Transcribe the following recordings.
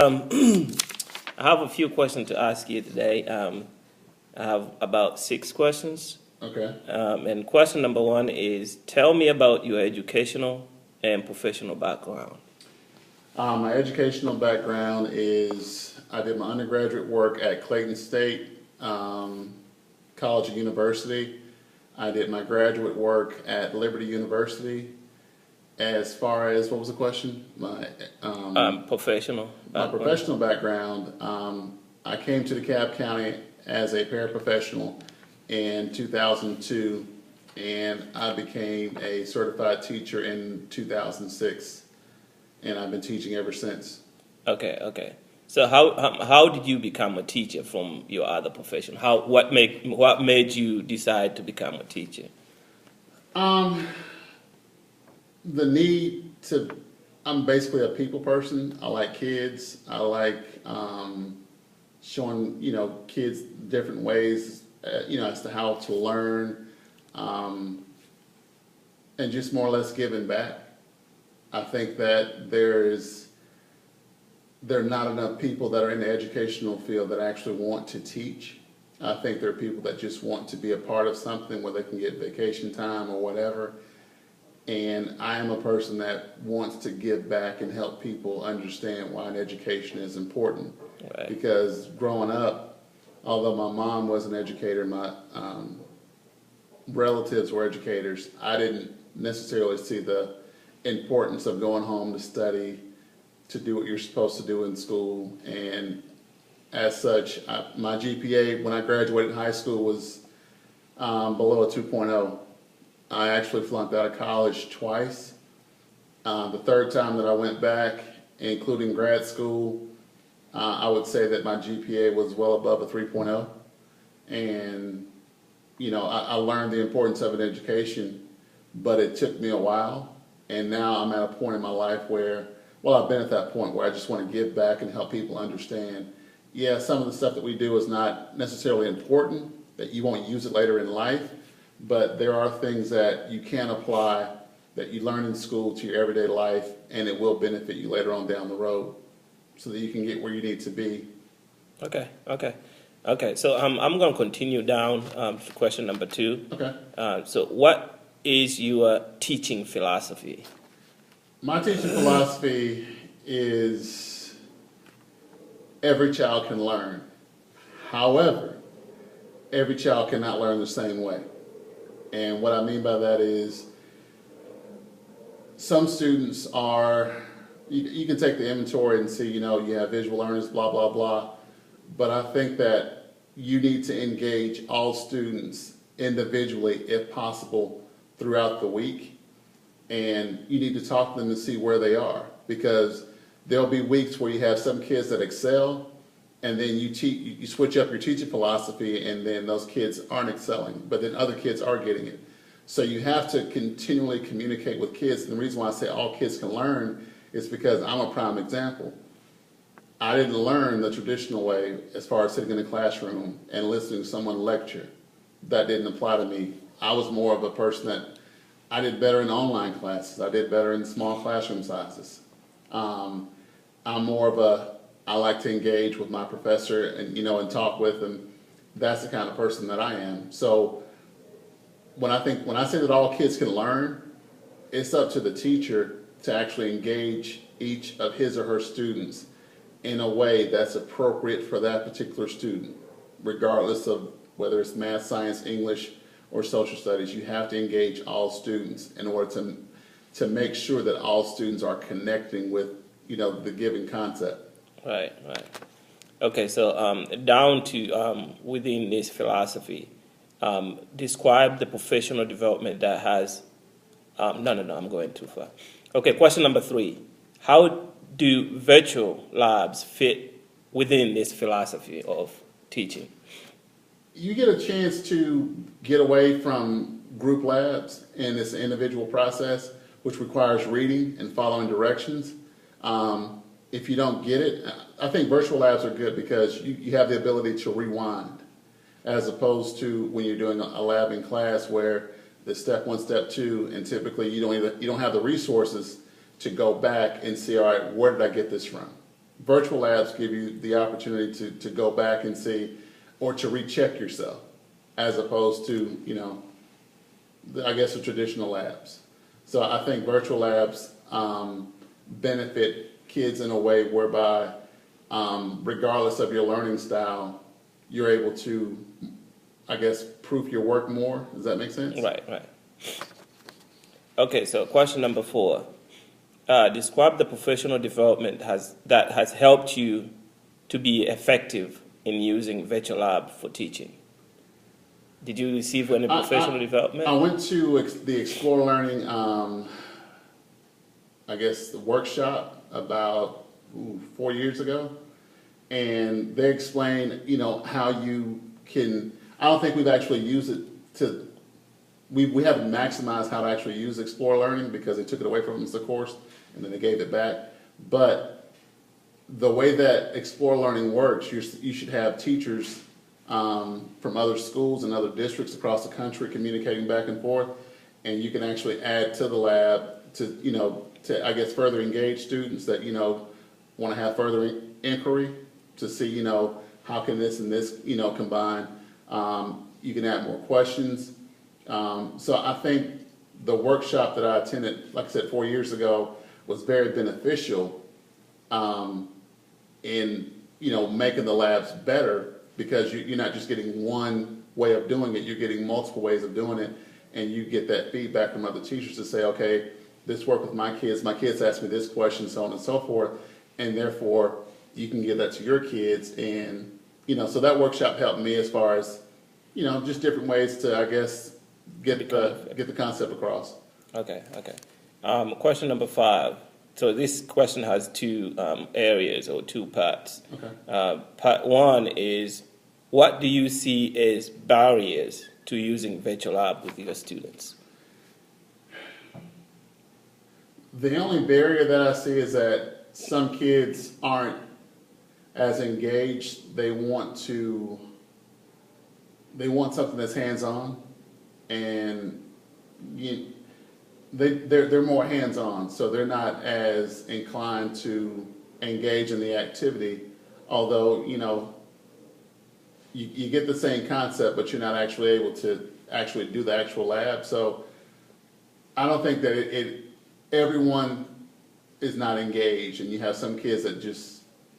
I have a few questions to ask you today. I have about 6 questions. Okay. And question number one is, tell me about your educational and professional background. My educational background is I did my undergraduate work at Clayton State College and University. I did my graduate work at Liberty University. As far as, what was the question? Professional My background. professional background, I came to DeKalb County as a paraprofessional in 2002, and I became a certified teacher in 2006, and I've been teaching ever since. Okay. So how did you become a teacher from your other profession? What made you decide to become a teacher? The need to, I'm basically a people person. I like kids. I like showing, kids different ways, as to how to learn, and just more or less giving back. I think that there are not enough people that are in the educational field that actually want to teach. I think there are people that just want to be a part of something where they can get vacation time or whatever. And I am a person that wants to give back and help people understand why an education is important. Right. Because growing up, although my mom was an educator, my relatives were educators, I didn't necessarily see the importance of going home to study, to do what you're supposed to do in school. And as such, my GPA when I graduated high school was below a 2.0. I actually flunked out of college twice. The third time that I went back, including grad school, I would say that my GPA was well above a 3.0. And, I learned the importance of an education, but it took me a while. And now I'm at a point in my life where, I've been at that point where I just want to give back and help people understand. Yeah, some of the stuff that we do is not necessarily important, that you won't use it later in life. But there are things that you can apply that you learn in school to your everyday life, and it will benefit you later on down the road so that you can get where you need to be. Okay. So I'm going to continue down to question number 2. Okay. So what is your teaching philosophy? My teaching philosophy is every child can learn. However, every child cannot learn the same way. And what I mean by that is some students are, you can take the inventory and see, you have visual learners, blah, blah, blah. But I think that you need to engage all students individually, if possible, throughout the week. And you need to talk to them to see where they are. Because there'll be weeks where you have some kids that excel, and then you switch up your teaching philosophy, and then those kids aren't excelling, but then other kids are getting it. So you have to continually communicate with kids. And the reason why I say all kids can learn is because I'm a prime example. I didn't learn the traditional way as far as sitting in the classroom and listening to someone lecture. That didn't apply to me. I was more of a person that I did better in online classes. I did better in small classroom sizes. I'm more of I like to engage with my professor and, and talk with him. That's the kind of person that I am. So when I say that all kids can learn, it's up to the teacher to actually engage each of his or her students in a way that's appropriate for that particular student, regardless of whether it's math, science, English, or social studies. You have to engage all students in order to make sure that all students are connecting with, the given concept. Right. Okay, so down to within this philosophy, describe the professional development that has. No, I'm going too far. Okay, question number 3. How do virtual labs fit within this philosophy of teaching? You get a chance to get away from group labs and this individual process, which requires reading and following directions. If you don't get it, I think virtual labs are good because you have the ability to rewind, as opposed to when you're doing a lab in class where the step 1, step 2, and typically you don't have the resources to go back and see, all right, where did I get this from? virtual labs give you the opportunity to go back and see, or to recheck yourself, as opposed to, I guess, the traditional labs. So I think virtual labs benefit kids in a way whereby, regardless of your learning style, you're able to, I guess, proof your work more. Does that make sense? Right, right. Okay, so question number 4. Describe the professional development that has helped you to be effective in using virtual lab for teaching. Did you receive any professional development? I went to the Explore Learning, I guess, the workshop about 4 years ago, and they explained, how you can. I don't think we've actually used it to. We haven't maximized how to actually use Explore Learning because they took it away from us, of course, and then they gave it back. But the way that Explore Learning works, you should have teachers from other schools and other districts across the country communicating back and forth, and you can actually add to the lab to I guess further engage students that want to have further inquiry to see how can this and this combine. You can add more questions. So I think the workshop that I attended, like I said, 4 years ago, was very beneficial in making the labs better, because you're not just getting one way of doing it, you're getting multiple ways of doing it, and you get that feedback from other teachers to say, okay, this worked with my kids asked me this question, so on and so forth, and therefore you can give that to your kids. And so that workshop helped me as far as just different ways to, I guess, get the concept across. Okay. Question number 5. So this question has 2 areas or 2 parts. Okay. Part 1 is, what do you see as barriers to using virtual lab with your students? The only barrier that I see is that some kids aren't as engaged. They want something that's hands-on, and they're more hands-on, so they're not as inclined to engage in the activity. Although you get the same concept, but you're not actually able to actually do the actual lab. So I don't think that everyone is not engaged, and you have some kids that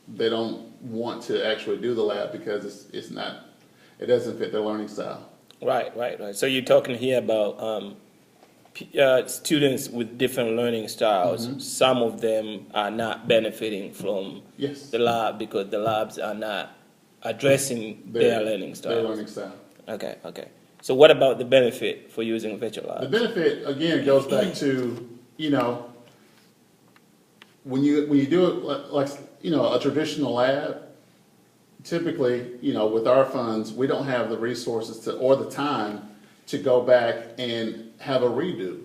they don't want to actually do the lab because it doesn't fit their learning style. Right. So you're talking here about students with different learning styles. Mm-hmm. Some of them are not benefiting from Yes. the lab because the labs are not addressing their learning style. Their learning style. Okay. So what about the benefit for using virtual labs? The benefit, again, goes back to, when you do it like a traditional lab, typically, with our funds, we don't have the resources or the time to go back and have a redo.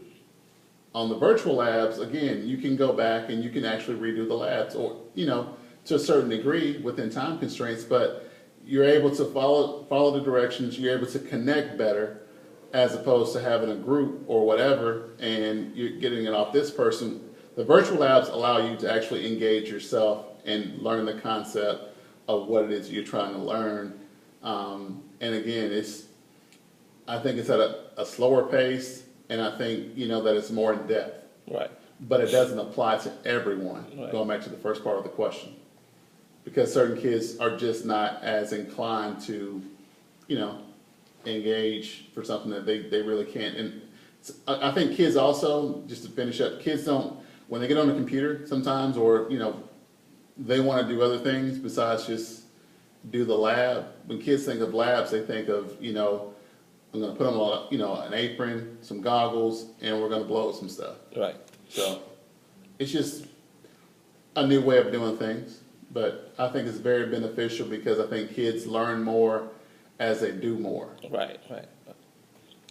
On the virtual labs, again, you can go back and you can actually redo the labs, or, to a certain degree within time constraints, but you're able to follow the directions, you're able to connect better, as opposed to having a group or whatever, and you're getting it off this person. The virtual labs allow you to actually engage yourself and learn the concept of what it is you're trying to learn. And again, I think it's at a slower pace, and I think, that it's more in depth. Right. But it doesn't apply to everyone, Right. Going back to the first part of the question. Because certain kids are just not as inclined to, engage for something that they really can't. And I think kids also, just to finish up, kids don't, when they get on the computer sometimes, or, they want to do other things besides just do the lab. When kids think of labs, they think of, I'm going to put them on, an apron, some goggles, and we're going to blow some stuff. Right. So it's just a new way of doing things. But I think it's very beneficial because I think kids learn more as they do more. Right.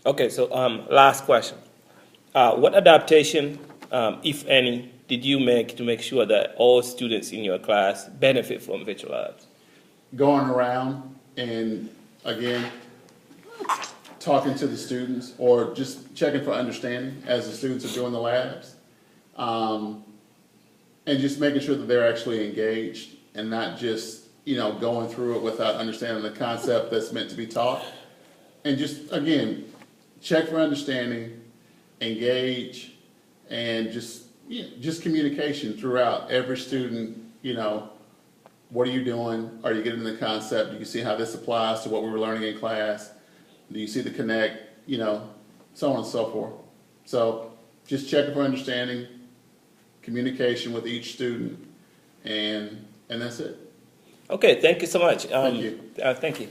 Okay, so last question. What adaptation, if any, did you make to make sure that all students in your class benefit from virtual labs? Going around and, again, talking to the students, or just checking for understanding as the students are doing the labs. and just making sure that they're actually engaged and not just, going through it without understanding the concept that's meant to be taught. And just, again, check for understanding, engage, and just communication throughout. Every student, what are you doing? Are you getting the concept? Do you see how this applies to what we were learning in class? Do you see the connect? So on and so forth. So just checking for understanding, communication with each student, and that's it. Okay, thank you so much. Thank you. Thank you.